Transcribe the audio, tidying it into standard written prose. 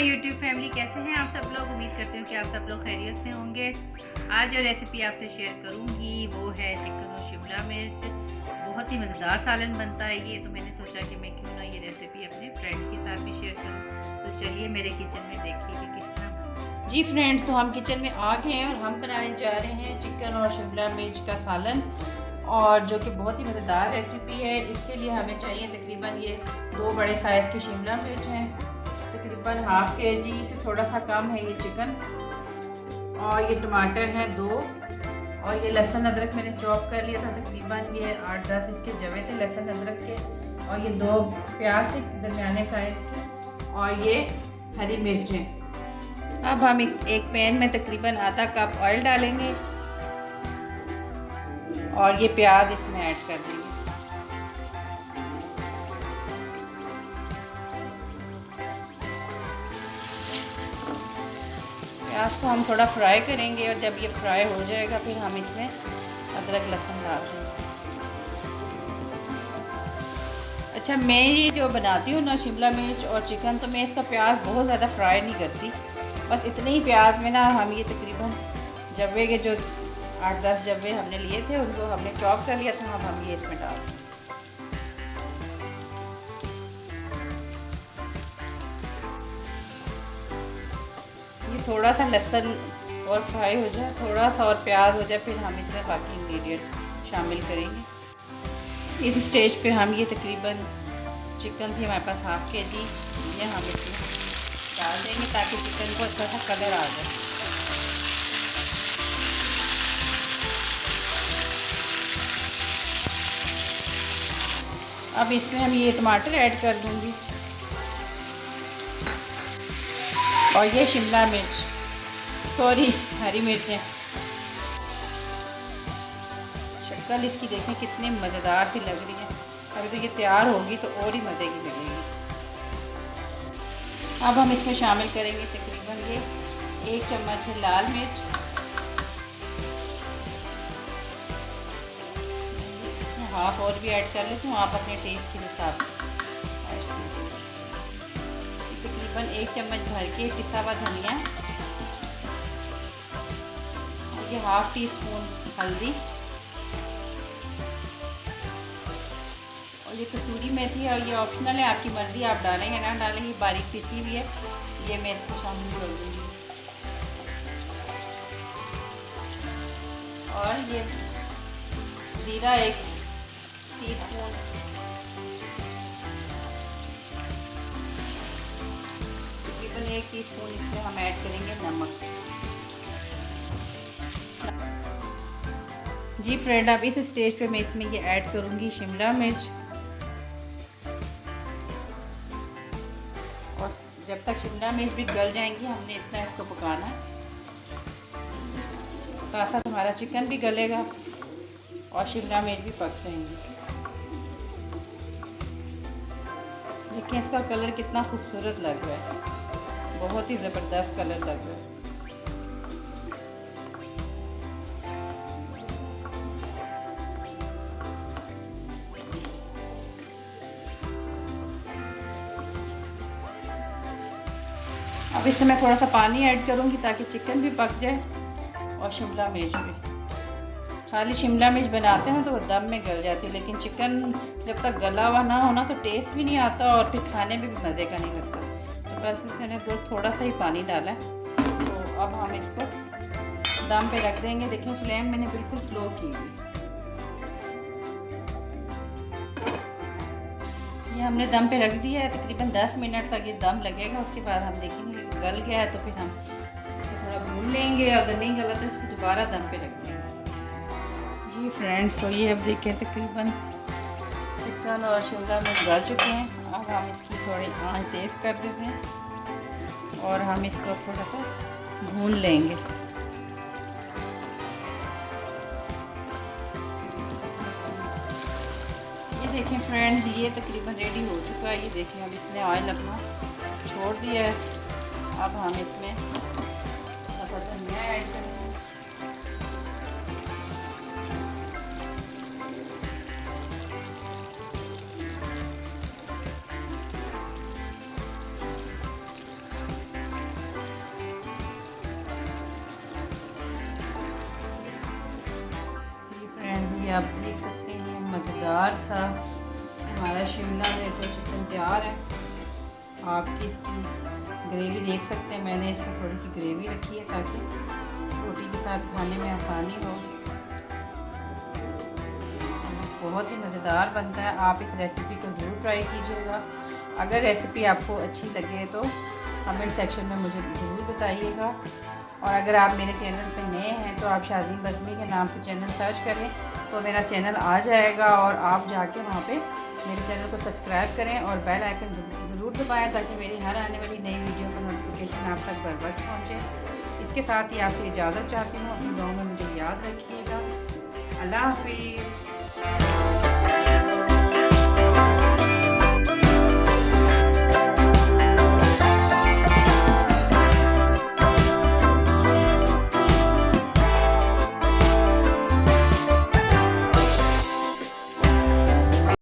YouTube family, कैसे हैं आप सब लोग। उम्मीद करती हूँ कि आप सब लोग खैरियत से होंगे। आज जो रेसिपी आपसे शेयर करूँगी वो है चिकन और शिमला मिर्च। बहुत ही मज़ेदार सालन बनता है ये, तो मैंने सोचा कि मैं क्यों ना ये रेसिपी अपने फ्रेंड्स के साथ भी शेयर करूँ। तो चलिए मेरे किचन में देखिए कि किस तरह। जी फ्रेंड्स, तो हम किचन में आ गए हैं और हम बनाने जा रहे हैं चिकन और शिमला मिर्च का सालन, और जो कि बहुत ही मज़ेदार रेसिपी है। इसके लिए हमें चाहिए तकरीबन ये 2 बड़े साइज़ की शिमला मिर्च हैं, तकरीबन हाफ kg से थोड़ा सा कम है ये चिकन, और ये टमाटर हैं 2, और ये लहसुन अदरक मैंने चॉप कर लिया था, तकरीबन ये 8-10 इसके जवे थे लहसुन अदरक के, और ये 2 प्याज थी दरमियाने साइज़ की, और ये हरी मिर्चें। अब हम एक पैन में तकरीबन आधा कप ऑयल डालेंगे और ये प्याज इसमें ऐड कर देंगे। प्याज को हम थोड़ा फ्राई करेंगे, और जब ये फ्राई हो जाएगा फिर हम इसमें अदरक लहसुन डाल देंगे। अच्छा, मैं ये जो बनाती हूँ ना शिमला मिर्च और चिकन, तो मैं इसका प्याज बहुत ज़्यादा फ्राई नहीं करती, बस इतने ही प्याज में ना हम ये तकरीबन जब्बे के जो 8-10 जब्बे हमने लिए थे उनको हमने चॉप कर लिया था, हम ये इसमें डाल दें। ये थोड़ा सा लहसुन और फ्राई हो जाए, थोड़ा सा और प्याज हो जाए, फिर हम इसमें बाकी इंग्रेडिएंट शामिल करेंगे। इस स्टेज पे हम ये तकरीबन चिकन थी हमारे पास हाफ kg, ये हम इसमें डाल देंगे ताकि चिकन को अच्छा सा कलर आ जाए। अब इसमें हम ये टमाटर ऐड कर दूंगी, और ये शिमला मिर्च, सॉरी हरी मिर्चें। शक्ल इसकी देखें कितनी मज़ेदार सी लग रही है। अगर तो ये तैयार होगी तो और ही मज़े की लगेगी। अब हम इसमें शामिल करेंगे तकरीबन ये 1 चम्मच है लाल मिर्च, हाफ और भी ऐड कर लेती हूँ, आप अपने टेस्ट के हिसाब से। तकरीबन 1 चम्मच भर के पिसा हुआ धनिया, और ये हाफ टी स्पून हल्दी, और ये कसूरी मेथी, और ये ऑप्शनल है, आपकी मर्ज़ी, आप डालेंगे ना डालेंगे। बारीक पिसी हुई है, ये मैं इसको शामिल कर दूँगी। और ये जीरा 1 टीस्पून, तकरीबन 1 टीस्पून इसमें हम ऐड करेंगे नमक। जी फ्रेंड, अब इस स्टेज पे मैं इसमें ये ऐड करूँगी शिमला मिर्च, और जब तक शिमला मिर्च भी गल जाएंगी हमने इतना इसको पकाना है। साथ साथ हमारा चिकन भी गलेगा और शिमला मिर्च भी पक जाएंगी। देखिए इसका कलर कितना खूबसूरत लग रहा है, बहुत ही ज़बरदस्त कलर लग रहा है। अब इसमें मैं थोड़ा सा पानी ऐड करूँगी ताकि चिकन भी पक जाए और शिमला मिर्च भी। खाली शिमला मिर्च बनाते हैं तो वो दम में गल जाती है, लेकिन चिकन जब तक गला हुआ ना हो ना तो टेस्ट भी नहीं आता और फिर खाने में भी मज़े का नहीं लगता। तो बस मैंने थोड़ा सा ही पानी डाला है। तो अब हम इसको दम पे रख देंगे। देखिए फ्लेम मैंने बिल्कुल स्लो की हुई। ये हमने दम पे रख दिया है, तकरीबन 10 मिनट तक ये दम लगेगा। उसके बाद हम देखेंगे गल गया है तो फिर हम इसको थोड़ा भून लेंगे, अगर नहीं गला तो इसको दोबारा दम पे रख देंगे। जी फ्रेंड्स, तो ये अब देखें तकरीबन चिकन और शिमला मिर्च गल चुके हैं। अब हम इसकी थोड़ी आंच तेज़ कर देते हैं और हम इसको थोड़ा सा भून लेंगे। ये देखें फ्रेंड्स, ये तकरीबन रेडी हो चुका है। ये देखिए अब इसने ऑयल अपना छोड़ दिया है। अब हम इसमें धनिया ऐड करेंगे, आपकी इसकी ग्रेवी देख सकते हैं। मैंने इसमें थोड़ी सी ग्रेवी रखी है ताकि रोटी के साथ खाने में आसानी हो। बहुत ही मज़ेदार बनता है। आप इस रेसिपी को ज़रूर ट्राई कीजिएगा। अगर रेसिपी आपको अच्छी लगे तो कमेंट सेक्शन में मुझे ज़रूर बताइएगा। और अगर आप मेरे चैनल पे नए हैं तो आप शाज़ीम बज़मी के नाम से चैनल सर्च करें तो मेरा चैनल आ जाएगा और आप जाके वहाँ पे मेरे चैनल को सब्सक्राइब करें और बेल आइकन ज़रूर दबाएं ताकि मेरी हर आने वाली नई वीडियो का नोटिफिकेशन आप तक बर वक्त पहुँचे। इसके साथ ही आपसे इजाज़त चाहती हूँ। अपनी दुआओं में मुझे याद रखिएगा। अल्लाह हाफिज़।